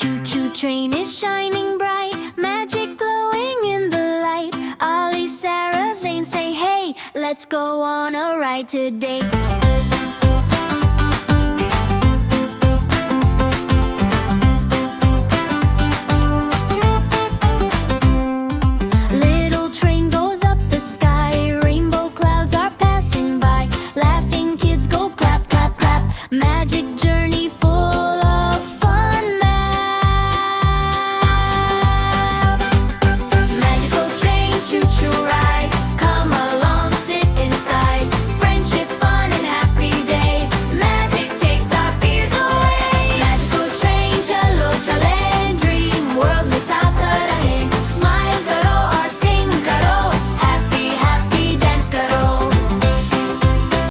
Choo-choo train is shining bright, magic glowing in the light. Ollie, Sara, Zain say hey, let's go on a ride today. Little train goes up the sky, rainbow clouds are passing by. Laughing kids go clap, clap, clap, magic journey